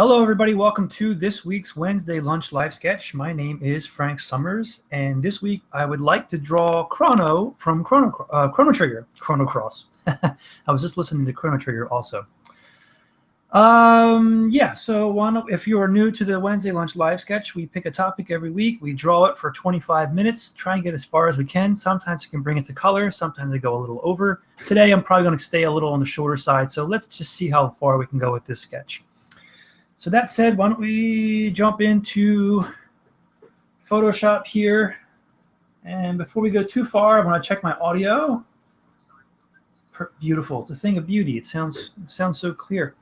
Hello, everybody. Welcome to this week's Wednesday Lunch Live Sketch. My name is Frank Summers, and this week I would like to draw Chrono from Chrono Trigger, Chrono Cross. I was just listening to Chrono Trigger also. Yeah, so if you are new to the Wednesday Lunch Live Sketch, we pick a topic every week. We draw it for 25 minutes, try and get as far as we can. Sometimes we can bring it to color. Sometimes we go a little over. Today, I'm probably going to stay a little on the shorter side, so let's just see how far we can go with this sketch. So that said, why don't we jump into Photoshop here. And before we go too far, I want to check my audio. Beautiful. It's a thing of beauty. It sounds so clear.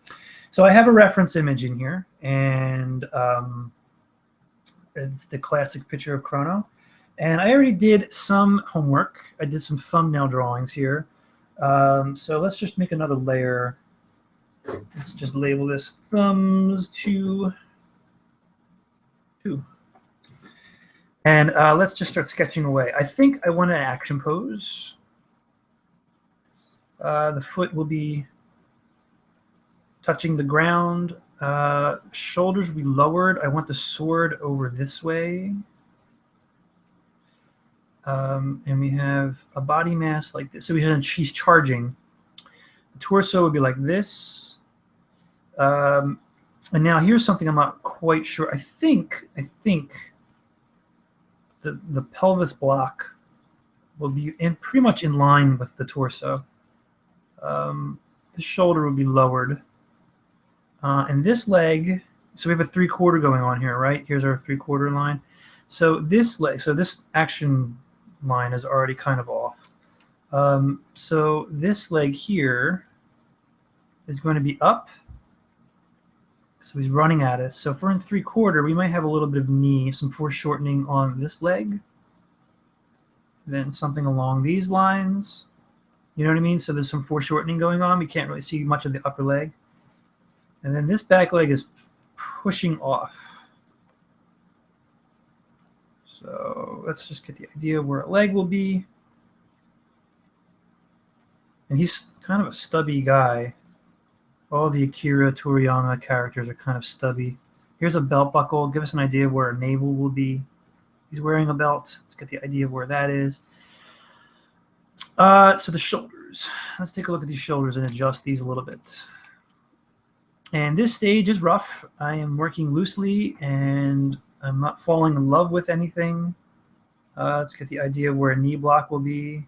So I have a reference image in here, and it's the classic picture of Crono. And I already did some homework. I did some thumbnail drawings here. So let's just make another layer. Let's just label this thumbs 2. And let's just start sketching away. I think I want an action pose. The foot will be touching the ground. Shoulders will be lowered. I want the sword over this way. And we have a body mass like this. So she's charging. The torso would be like this. And now here's something I'm not quite sure. I think the pelvis block will be pretty much in line with the torso. The shoulder will be lowered. And this leg, so we have a 3/4 going on here, right? Here's our 3/4 line. So this leg, so this action line is already kind of off. So this leg here is going to be up. So he's running at us. So if we're in 3/4, we might have a little bit of knee, some foreshortening on this leg. Then something along these lines. You know what I mean? So there's some foreshortening going on. We can't really see much of the upper leg. And then this back leg is pushing off. So let's just get the idea of where a leg will be. And he's kind of a stubby guy. All the Akira Toriyama characters are kind of stubby. Here's a belt buckle. Give us an idea of where a navel will be. He's wearing a belt. Let's get the idea of where that is. So the shoulders. Let's take a look at these shoulders and adjust these a little bit. And this stage is rough. I am working loosely, and I'm not falling in love with anything. Let's get the idea of where a knee block will be.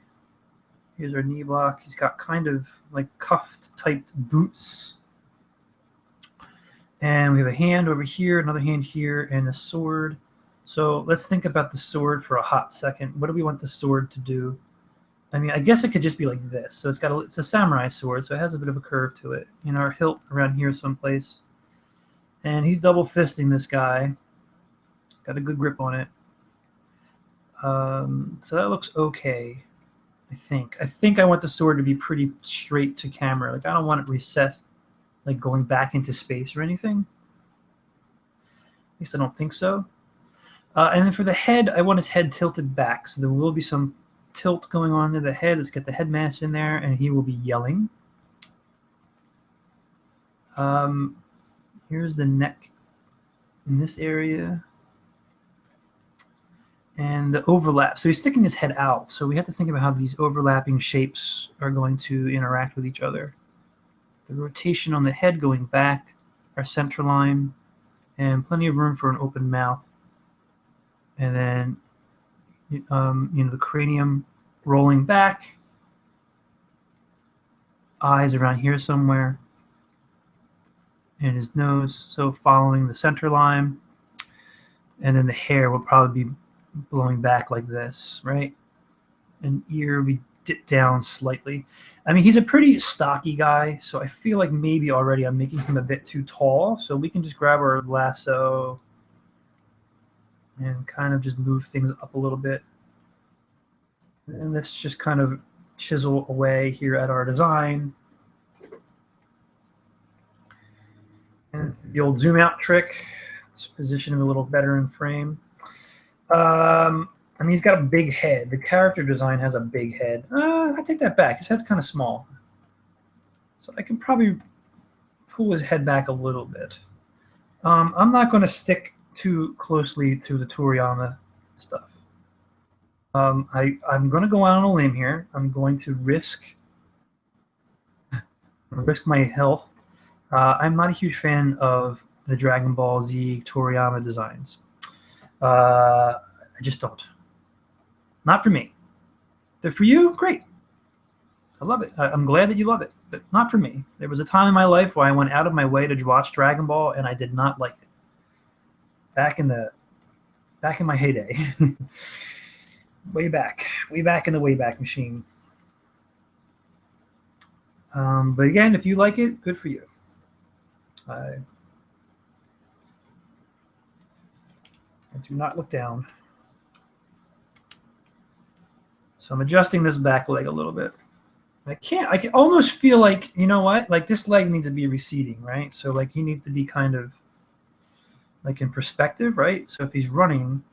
Here's our knee block. He's got kind of like cuffed type boots. And we have a hand over here, another hand here, and a sword. So let's think about the sword for a hot second. What do we want the sword to do? I mean, I guess it could just be like this. So it's a samurai sword, so it has a bit of a curve to it. You know, our hilt around here someplace. And he's double fisting this guy. Got a good grip on it. So that looks okay. I think I want the sword to be pretty straight to camera. Like, I don't want it recessed, like going back into space or anything. At least I don't think so. And then for the head, I want his head tilted back. So there will be some tilt going on to the head. Let's get the head mass in there, and he will be yelling. Here's the neck in this area. And the overlap. So he's sticking his head out. So we have to think about how these overlapping shapes are going to interact with each other. The rotation on the head going back, our center line, and plenty of room for an open mouth. And then, you know, the cranium rolling back, eyes around here somewhere, and his nose. So following the center line, and then the hair will probably be blowing back like this, right? An ear we dip down slightly. I mean, he's a pretty stocky guy, so I feel like maybe already I'm making him a bit too tall. So we can just grab our lasso and kind of just move things up a little bit. And let's just kind of chisel away here at our design. And the old zoom out trick. Let's position him a little better in frame. I mean, he's got a big head. The character design has a big head. I take that back. His head's kind of small. So I can probably pull his head back a little bit. I'm not going to stick too closely to the Toriyama stuff. I'm going to go out on a limb here. I'm going to risk my health. I'm not a huge fan of the Dragon Ball Z Toriyama designs. I just don't. Not for me. They're for you, great. I love it. I'm glad that you love it, but not for me. There was a time in my life where I went out of my way to watch Dragon Ball, and I did not like it. Back in my heyday, way back in the Wayback Machine. But again, if you like it, good for you. I do not look down. So I'm adjusting this back leg a little bit. I can almost feel like, you know what? Like this leg needs to be receding, right? So like he needs to be kind of like in perspective, right? So if he's running,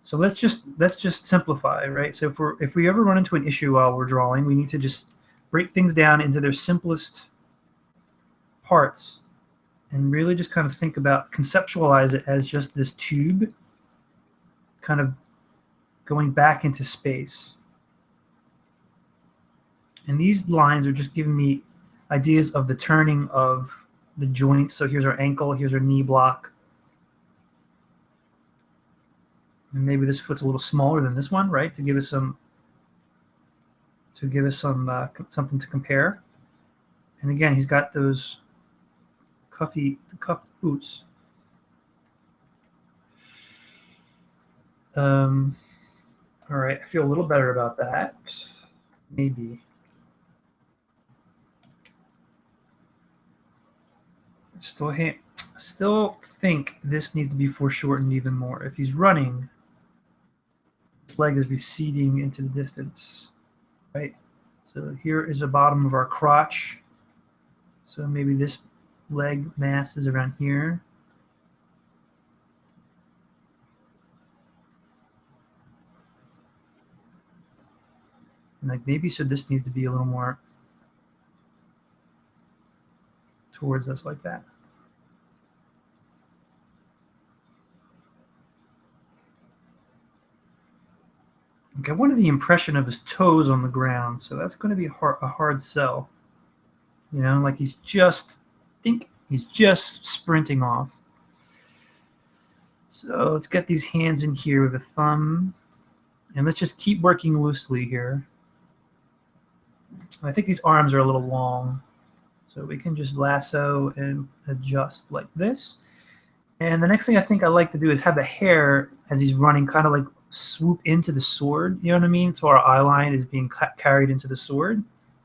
so let's just simplify, right? So if we ever run into an issue while we're drawing, we need to just break things down into their simplest parts and really just kind of think about, conceptualize it as just this tube kind of going back into space. And these lines are just giving me ideas of the turning of the joints. So here's our ankle, here's our knee block. And maybe this foot's a little smaller than this one, right? To give us some something to compare. And again, he's got those cuffed boots. All right, I feel a little better about that. Maybe. Still think this needs to be foreshortened even more. If he's running, this leg is receding into the distance, right? So here is the bottom of our crotch. So maybe this leg mass is around here. And like maybe so this needs to be a little more towards us like that. Okay, I wanted the impression of his toes on the ground, so that's going to be a hard sell. You know, like he's just sprinting off. So let's get these hands in here with a thumb, and let's just keep working loosely here. I think these arms are a little long, so we can just lasso and adjust like this. And the next thing I think I like to do is have the hair, as he's running, kind of like swoop into the sword, you know what I mean? So our eye line is being carried into the sword.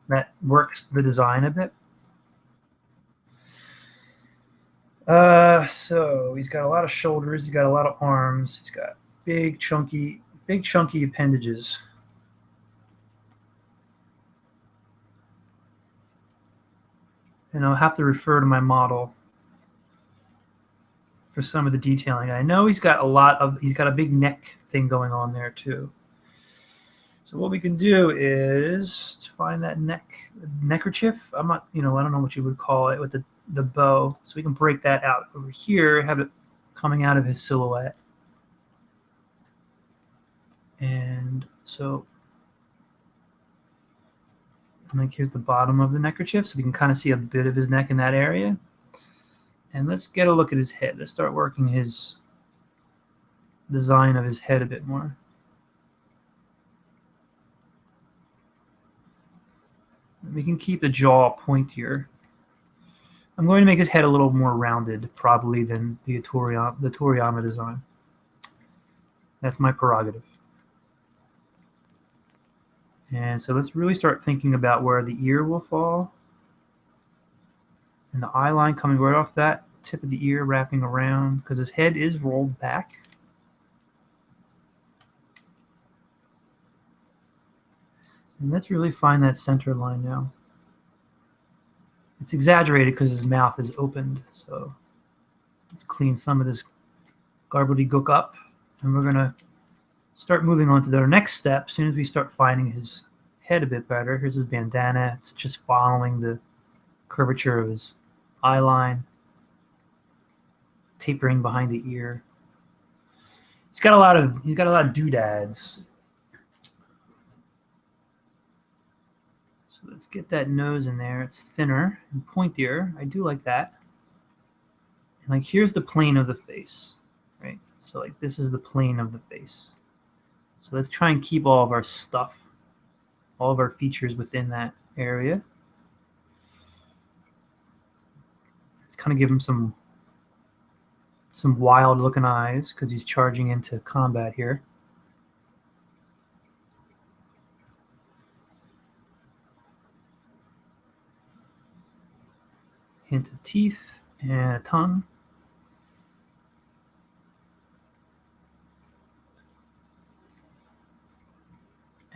That works the design a bit. So he's got a lot of shoulders, he's got a lot of arms, he's got big chunky appendages. And I'll have to refer to my model for some of the detailing. I know he's got a big neck thing going on there too. So what we can do is find that neckerchief. I don't know what you would call it, with the bow. So we can break that out over here, have it coming out of his silhouette. And so like here's the bottom of the neckerchief, so we can kind of see a bit of his neck in that area. And let's get a look at his head. Let's start working his design of his head a bit more. We can keep the jaw pointier. I'm going to make his head a little more rounded, probably, than the Toriyama design. That's my prerogative. And so let's really start thinking about where the ear will fall. And the eye line coming right off that tip of the ear, wrapping around, because his head is rolled back. And let's really find that center line now. It's exaggerated because his mouth is opened, so let's clean some of this gobbledygook up. And we're going to start moving on to our next step. As soon as we start finding his head a bit better, here's his bandana. It's just following the curvature of his eye line. tapering behind the ear. He's got a lot of doodads. So let's get that nose in there. It's thinner and pointier. I do like that. And like here's the plane of the face, right? So like this is the plane of the face. So let's try and keep all of our stuff, all of our features within that area. Let's kind of give him some wild looking eyes because he's charging into combat here. Hint of teeth and a tongue.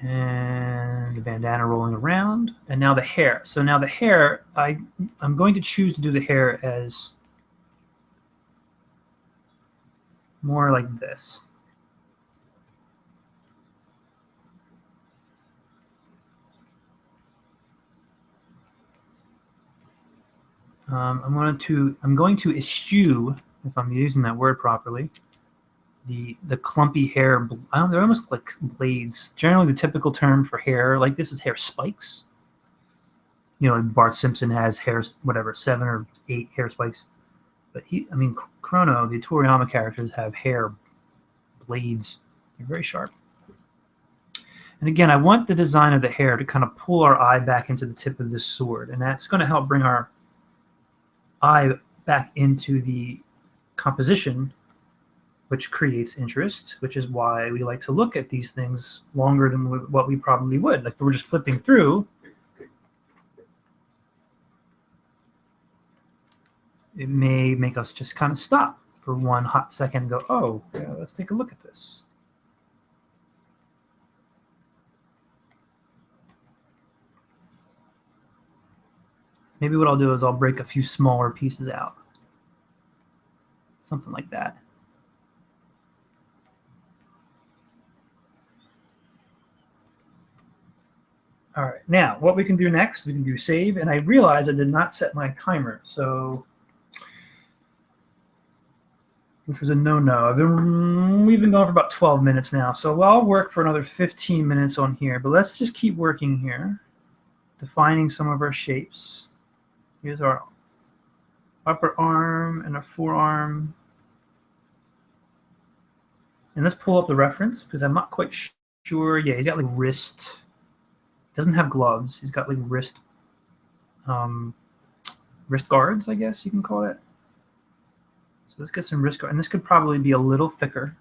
And the bandana rolling around, and now the hair. So now the hair, I'm going to choose to do the hair as more like this. I'm going to eschew, if I'm using that word properly, the clumpy hair. They're almost like blades. Generally, the typical term for hair like this is hair spikes. You know, Bart Simpson has hair, whatever, 7 or 8 hair spikes. But Crono, the Toriyama characters have hair blades. They're very sharp. And again, I want the design of the hair to kind of pull our eye back into the tip of this sword, and that's going to help bring our eye back into the composition, which creates interest, which is why we like to look at these things longer than what we probably would. Like if we're just flipping through, it may make us just kind of stop for one hot second and go, oh, yeah, let's take a look at this. Maybe what I'll do is I'll break a few smaller pieces out. Something like that. All right, now what we can do next, we can do save, and I realized I did not set my timer, so which was a no-no. We've been going for about 12 minutes now, so I'll work for another 15 minutes on here, but let's just keep working here, defining some of our shapes. Here's our upper arm and our forearm. And let's pull up the reference because I'm not quite sure. Yeah, he's got like wrist. Doesn't have gloves. He's got like wrist guards, I guess you can call it. So let's get some wrist guard. And this could probably be a little thicker.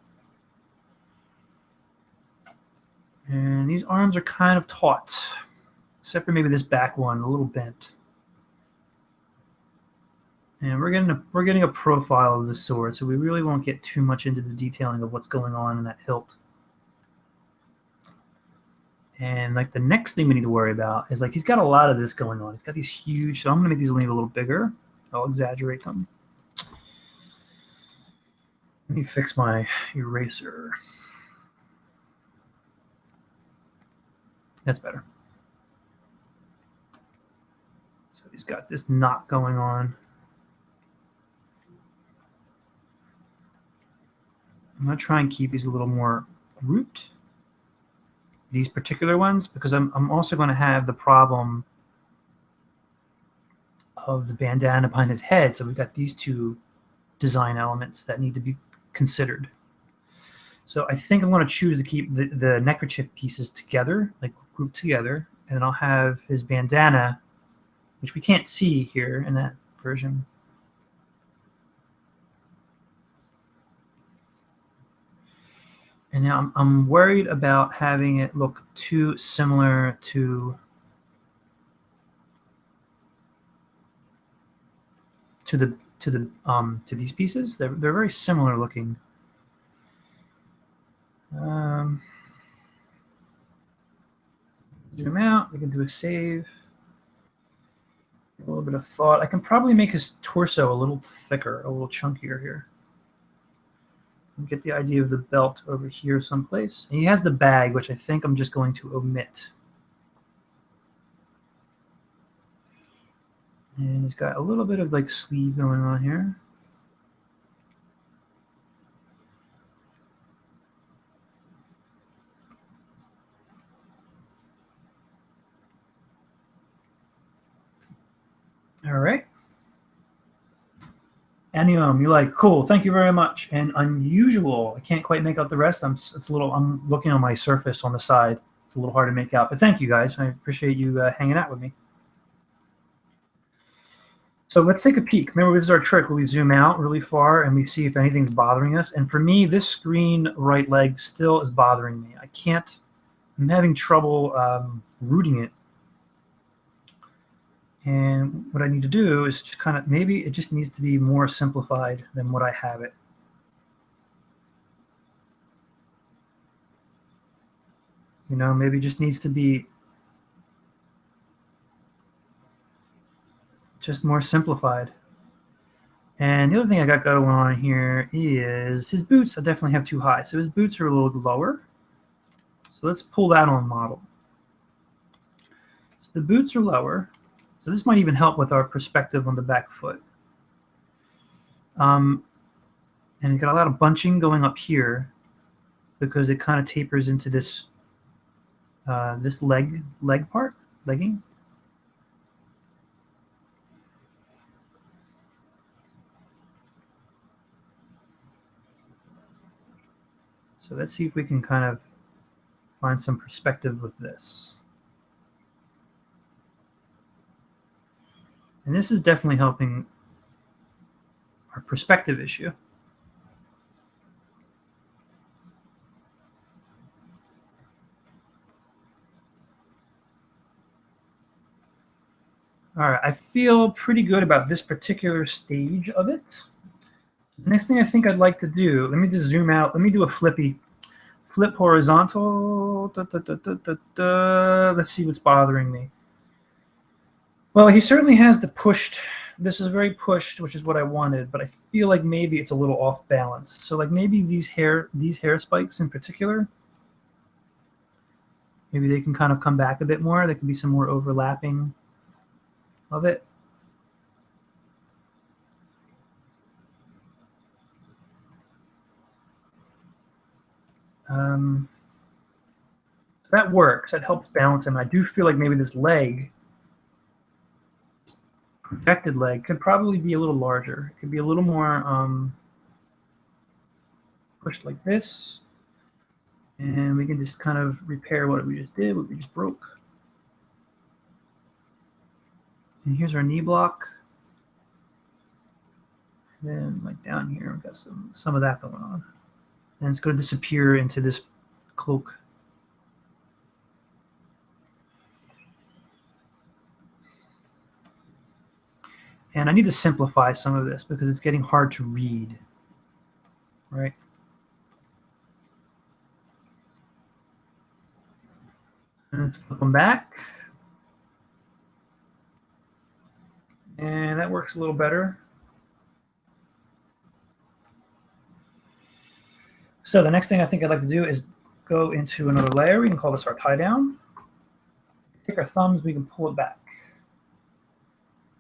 And these arms are kind of taut, except for maybe this back one, a little bent. And we're getting a profile of the sword, so we really won't get too much into the detailing of what's going on in that hilt. And like the next thing we need to worry about is like he's got a lot of this going on. He's got these huge, so I'm gonna make these maybe a little bigger. I'll exaggerate them. Let me fix my eraser. That's better. So he's got this knot going on. I'm going to try and keep these a little more grouped, these particular ones, because I'm also going to have the problem of the bandana behind his head. So we've got these two design elements that need to be considered. So I think I'm going to choose to keep the neckerchief pieces together, like grouped together, and then I'll have his bandana, which we can't see here in that version. And now I'm worried about having it look too similar to these pieces. They're very similar looking. Zoom out. We can do a save. A little bit of thought. I can probably make his torso a little thicker, a little chunkier here. Get the idea of the belt over here someplace. And he has the bag, which I think I'm just going to omit. And he's got a little bit of like sleeve going on here. All right. Anium, you like, cool, thank you very much. And unusual, I can't quite make out the rest. I'm looking on my surface on the side. It's a little hard to make out, but thank you guys. I appreciate you hanging out with me. So let's take a peek. Remember, this is our trick where we zoom out really far and we see if anything's bothering us. And for me, this screen right leg still is bothering me. I'm having trouble rooting it. And what I need to do is just kind of, maybe it just needs to be more simplified than what I have it. You know, maybe it just needs to be just more simplified. And the other thing I got going on here is his boots I definitely have too high. So his boots are a little lower. So let's pull that on model. So the boots are lower. So this might even help with our perspective on the back foot. And he's got a lot of bunching going up here because it kind of tapers into this this leg part, legging. So let's see if we can kind of find some perspective with this. And this is definitely helping our perspective issue. All right, I feel pretty good about this particular stage of it. The next thing I think I'd like to do, let me just zoom out. Let me do a flip horizontal. Let's see what's bothering me. Well, he certainly has the pushed. This is very pushed, which is what I wanted, but I feel like maybe it's a little off balance. So like maybe these hair spikes in particular, maybe they can kind of come back a bit more. There can be some more overlapping of it. That works. That helps balance him. I do feel like maybe this leg, projected leg, could probably be a little larger. It could be a little more pushed like this. And we can just kind of repair what we just did, what we just broke. And here's our knee block. And then like down here, we've got some of that going on. And it's going to disappear into this cloak. And I need to simplify some of this because it's getting hard to read, right? And let's flip them back. And that works a little better. So the next thing I think I'd like to do is go into another layer. We can call this our tie down. Take our thumbs, we can pull it back.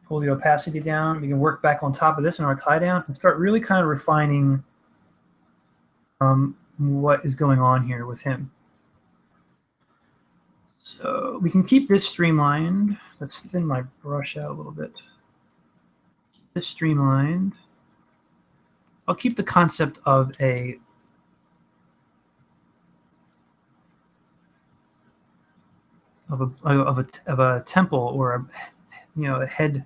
Pull the opacity down. We can work back on top of this in our tie down and start really kind of refining what is going on here with him. So we can keep this streamlined. Let's thin my brush out a little bit. Keep this streamlined. I'll keep the concept of a temple or a head,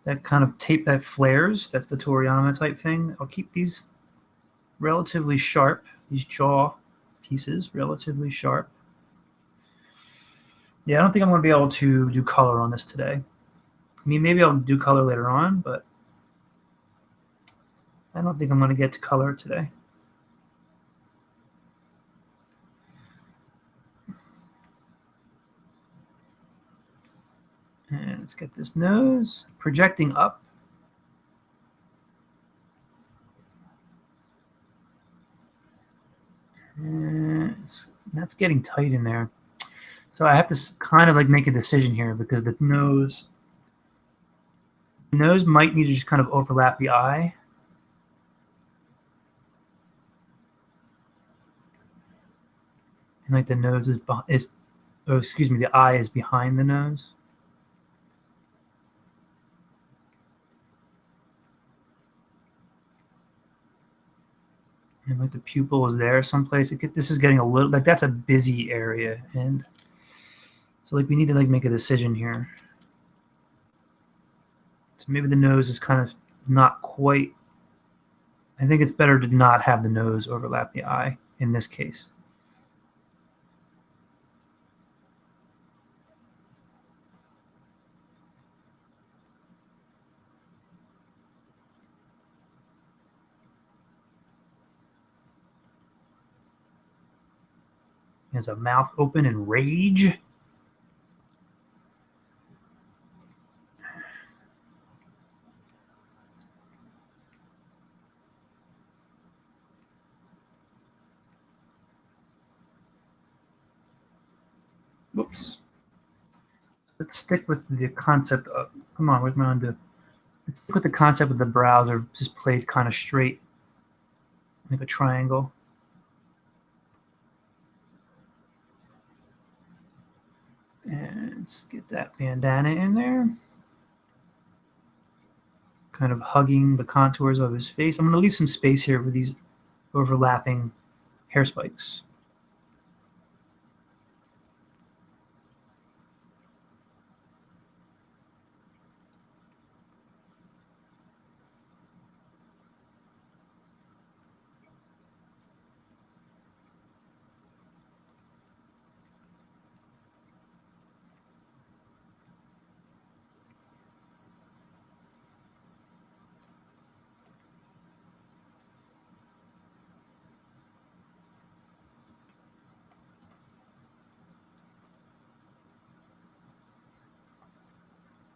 that kind of tape that flares. That's the Toriyama type thing. I'll keep these relatively sharp, these jaw pieces relatively sharp. Yeah, I don't think I'm going to be able to do color on this today. I mean, maybe I'll do color later on, but I don't think I'm going to get to color today. And let's get this nose projecting up. And that's getting tight in there. So I have to kind of like make a decision here because the nose might need to just kind of overlap the eye. And like the nose is oh, excuse me, the eye is behind the nose. And like the pupil is there someplace. This is getting a little, like that's a busy area. And so like we need to like make a decision here. So maybe the nose is kind of not quite, I think it's better to not have the nose overlap the eye in this case. Has a mouth open in rage. Whoops. Let's stick with the concept of, come on, where's my undo? Let's stick with the concept of the brows are just played kind of straight, like a triangle. And let's get that bandana in there. Kind of hugging the contours of his face. I'm going to leave some space here with these overlapping hair spikes.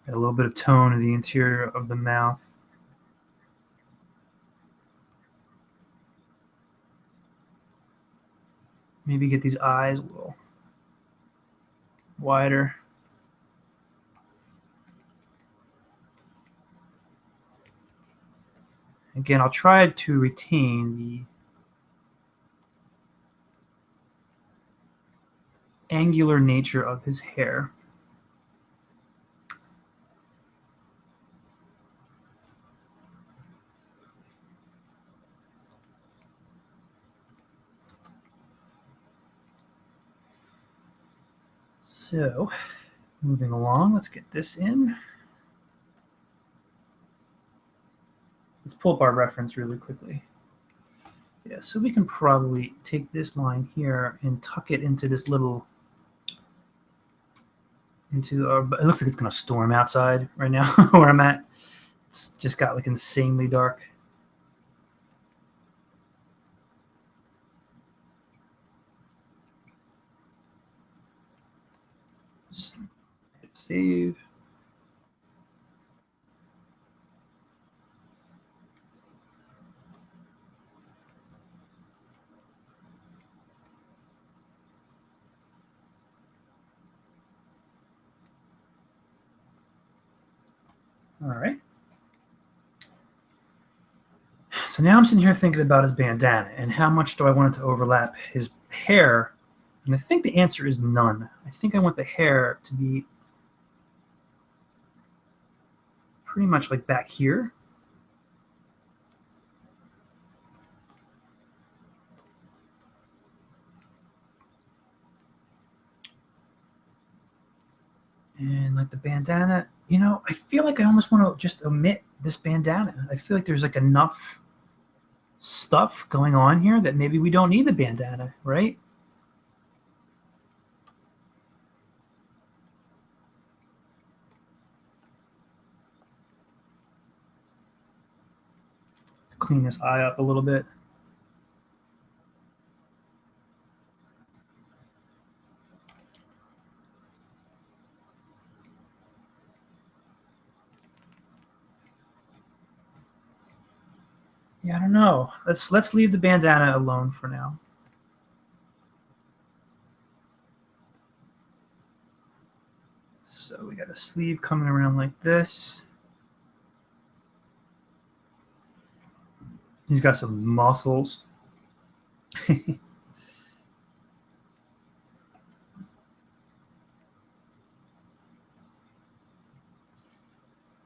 Got a little bit of tone in the interior of the mouth. Maybe get these eyes a little wider. Again, I'll try to retain the angular nature of his hair. So, moving along, let's get this in. Let's pull up our reference really quickly. Yeah, so we can probably take this line here and tuck it into this little, into our, it looks like it's gonna storm outside right now where I'm at. It's just got like insanely dark. Just hit save. All right. So now I'm sitting here thinking about his bandana and how much do I want it to overlap his hair. And I think the answer is none. I think I want the hair to be pretty much like back here. And like the bandana, you know, I feel like I almost want to just omit this bandana. I feel like there's like enough stuff going on here that maybe we don't need the bandana, right? Let's clean this eye up a little bit. Yeah, I don't know. Let's leave the bandana alone for now. So we got a sleeve coming around like this. He's got some muscles.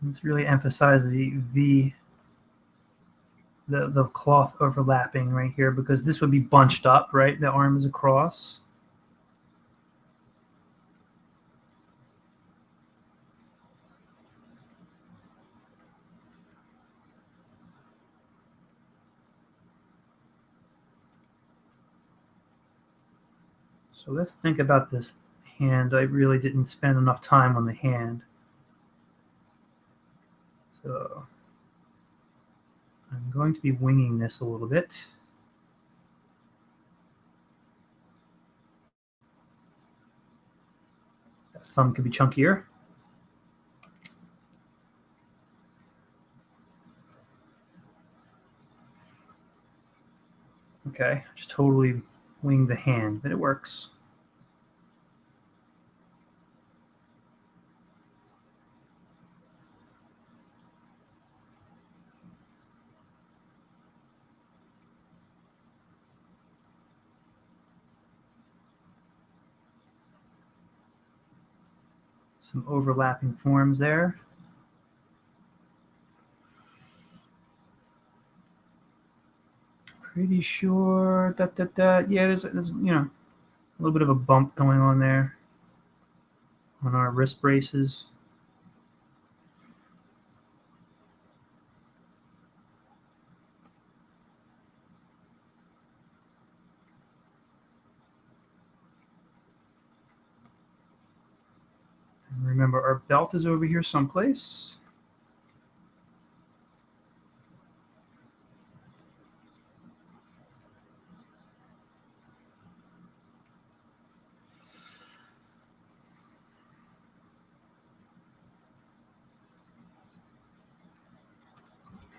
Let's really emphasize the cloth overlapping right here, because this would be bunched up, right? The arm is across. So let's think about this hand. I really didn't spend enough time on the hand. So I'm going to be winging this a little bit. That thumb could be chunkier. Okay, just totally winged the hand, but it works. Some overlapping forms there. Pretty sure yeah, there's you know, a little bit of a bump going on there on our wrist braces. And remember, our belt is over here someplace.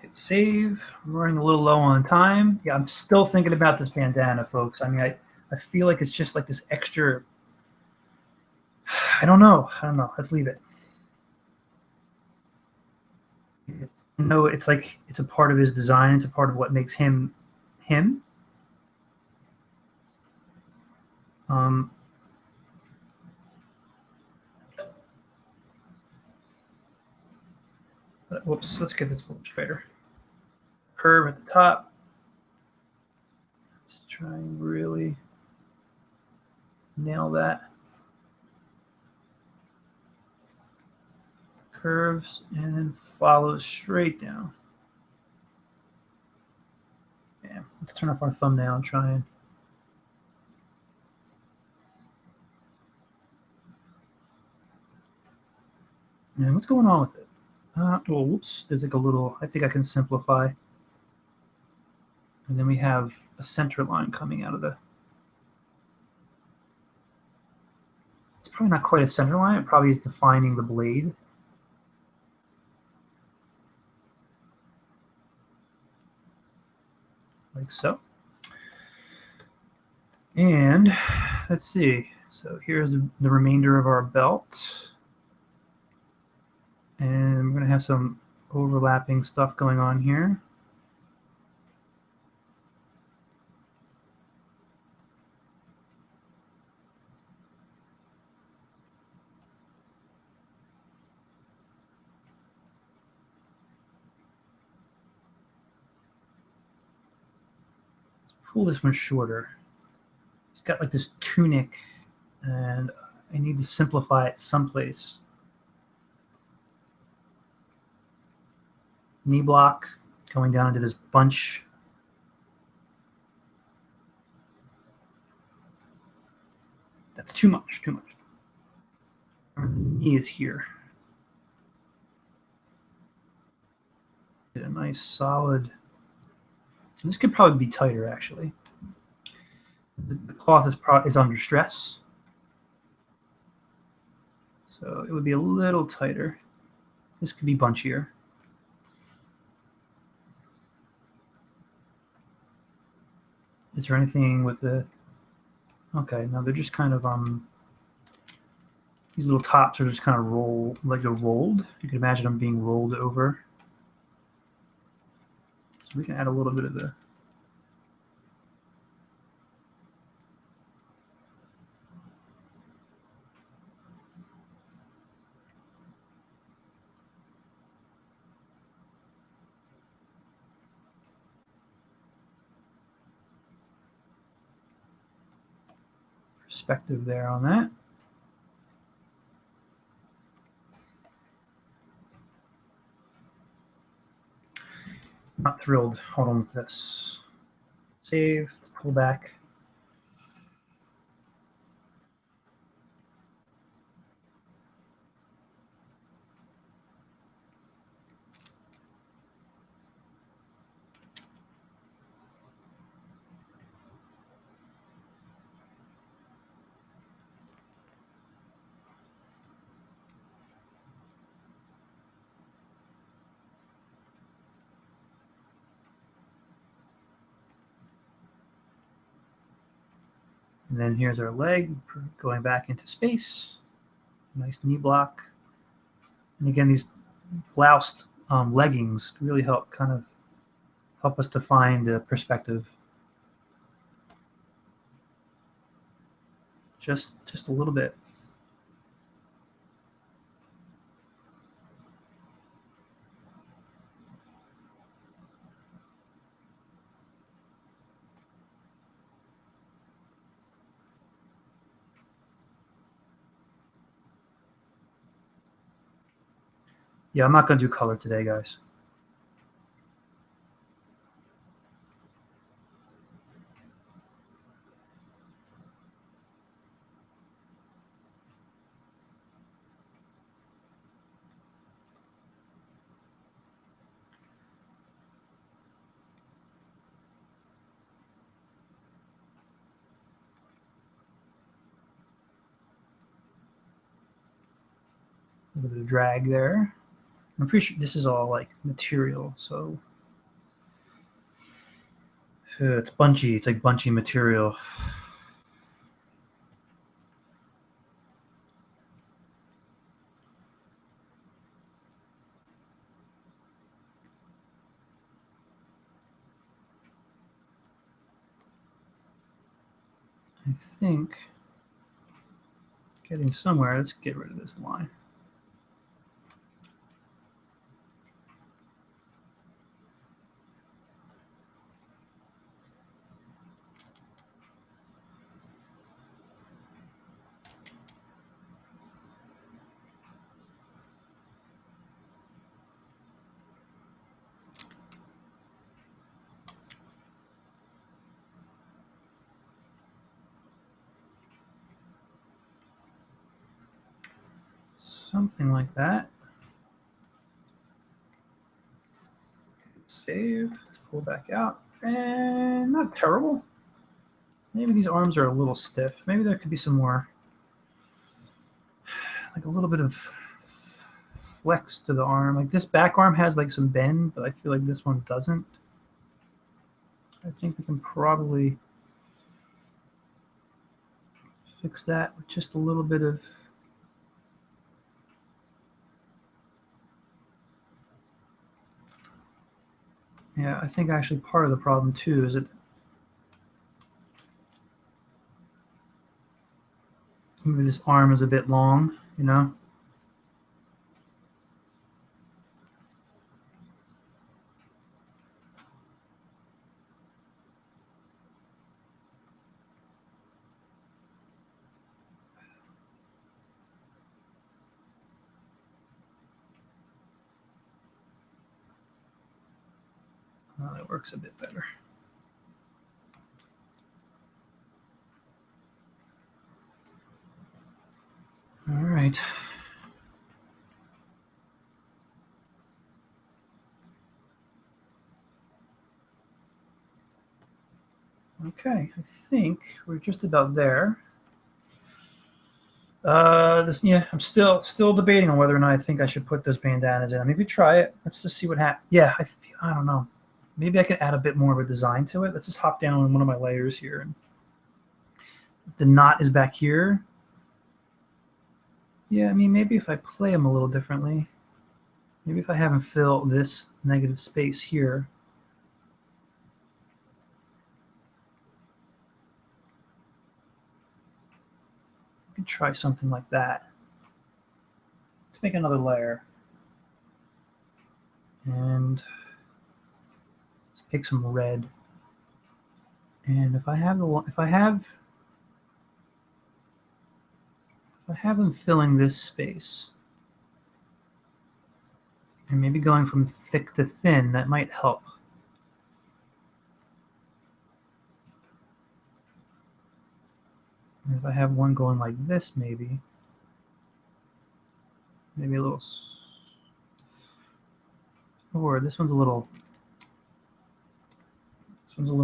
Hit save. I'm running a little low on time. Yeah, I'm still thinking about this bandana, folks. I mean, I feel like it's just like this extra. I don't know. Let's leave it. No, it's like it's a part of his design. It's a part of what makes him him. Whoops, let's get this a little straighter. Curve at the top. Let's try and really nail that. Curves and then follows straight down. Yeah, let's turn off our thumbnail and try and. Man, what's going on with it? Well, whoops, there's like a little, I think I can simplify. And then we have a center line coming out of the. It's probably not quite a center line. It probably is defining the blade. Like so. And let's see. So here's the remainder of our belt. And we're going to have some overlapping stuff going on here. Let's pull this one shorter. It's got like this tunic, and I need to simplify it someplace. Knee block going down into this bunch. That's too much, too much. Knee is here. Get a nice solid. So this could probably be tighter, actually. The cloth is under stress, so it would be a little tighter. This could be bunchier. Is there anything with the? Okay, no, they're just kind of these little tops are just kind of like they're rolled. You can imagine them being rolled over. So we can add a little bit of the. perspective there on that. Not thrilled. Hold on with this. Save, pull back. And then here's our leg going back into space. Nice knee block. And again, these bloused leggings really help us define the perspective. Just a little bit. Yeah, I'm not going to do color today, guys. A little bit of drag there. I'm pretty sure this is all like material, so it's bunchy. It's like bunchy material. I think getting somewhere. Let's get rid of this line. Something like that. Save. Let's pull back out. And not terrible. Maybe these arms are a little stiff. Maybe there could be some more, like a little bit of flex to the arm. Like this back arm has like some bend, but I feel like this one doesn't. I think we can probably fix that with just a little bit of yeah, I think actually part of the problem too is that maybe this arm is a bit long, you know? Oh, that works a bit better. All right. Okay, I think we're just about there. Yeah, I'm still debating on whether or not I think I should put those bandanas in. Maybe try it. Let's just see what happens. Yeah, I don't know. Maybe I could add a bit more of a design to it. Let's just hop down on one of my layers here. And the knot is back here. Yeah, I mean, maybe if I play them a little differently. Maybe if I have them fill this negative space here. I could try something like that. Let's make another layer. And let's pick some red. And if I have I have them filling this space. And maybe going from thick to thin, that might help. And if I have one going like this, maybe a little, or this one's a little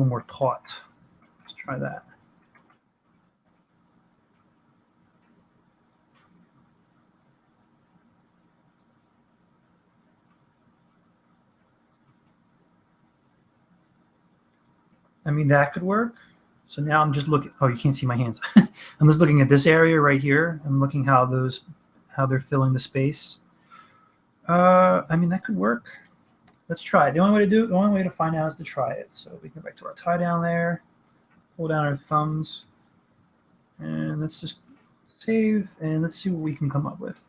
more taut. Let's try that. I mean, that could work. So now I'm just looking. Oh, you can't see my hands. I'm just looking at this area right here. I'm looking how they're filling the space. I mean, that could work. Let's try it. The only way to find out is to try it. So we can go back to our tie down there, pull down our thumbs, and let's just save, and let's see what we can come up with.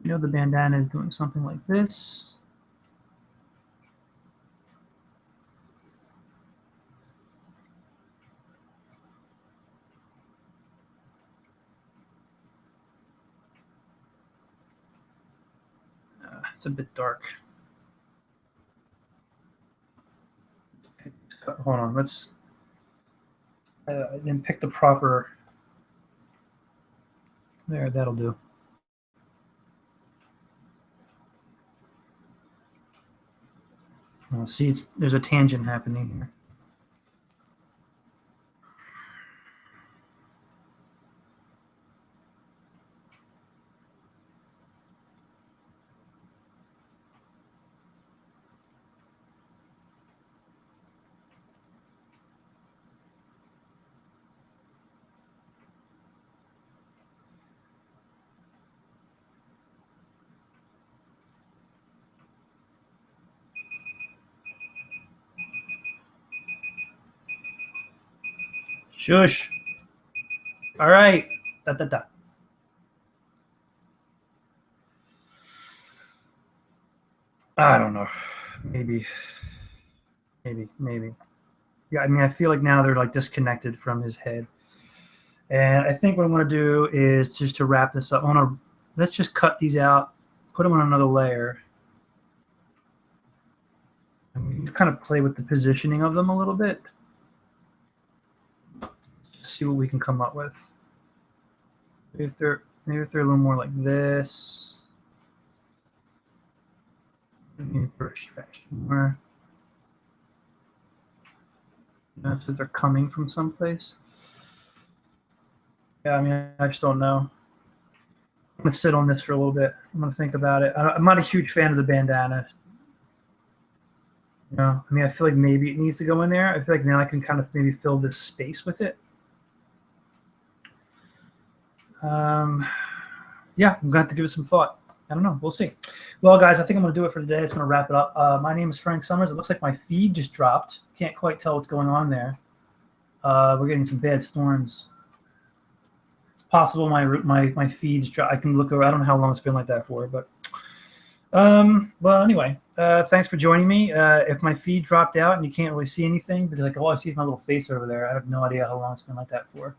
You know, the bandana is doing something like this. It's a bit dark. Hold on, let's. I didn't pick the proper. There, that'll do. See, there's a tangent happening here. Shush. All right. Da, da, da. I don't know. Maybe. Yeah, I mean, I feel like now they're like disconnected from his head. And I think what I'm going to do is just to wrap this up. Let's just cut these out, put them on another layer. And kind of play with the positioning of them a little bit. See what we can come up with. Maybe if they're a little more like this. Maybe for a stretch more. So they're coming from someplace. Yeah, I mean, I just don't know. I'm gonna sit on this for a little bit. I'm gonna think about it. I'm not a huge fan of the bandana. You know, I mean, I feel like maybe it needs to go in there. I feel like now I can kind of maybe fill this space with it. Yeah, I'm going to have to give it some thought. I don't know. We'll see. Well, guys, I think I'm going to do it for today. It's going to wrap it up. My name is Frank Summers. It looks like my feed just dropped. Can't quite tell what's going on there. We're getting some bad storms. It's possible my feed's dropped. I can look over. I don't know how long it's been like that for, but well, anyway, thanks for joining me. If my feed dropped out and you can't really see anything, because like all I see is my little face over there, I have no idea how long it's been like that for.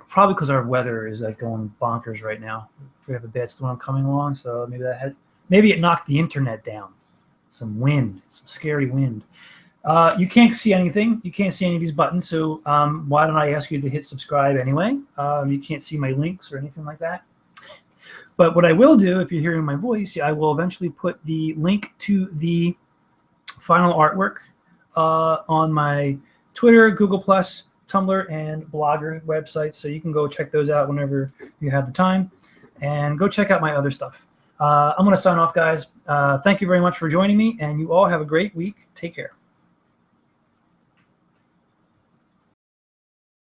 Probably because our weather is like going bonkers right now. We have a bad storm coming along, so maybe it knocked the internet down. Some wind, some scary wind. You can't see anything. You can't see any of these buttons, so why don't I ask you to hit subscribe anyway? You can't see my links or anything like that. But what I will do, if you're hearing my voice, I will eventually put the link to the final artwork on my Twitter, Google+, Tumblr, and Blogger websites, so you can go check those out whenever you have the time, and go check out my other stuff. I'm going to sign off, guys. Thank you very much for joining me, and you all have a great week. Take care.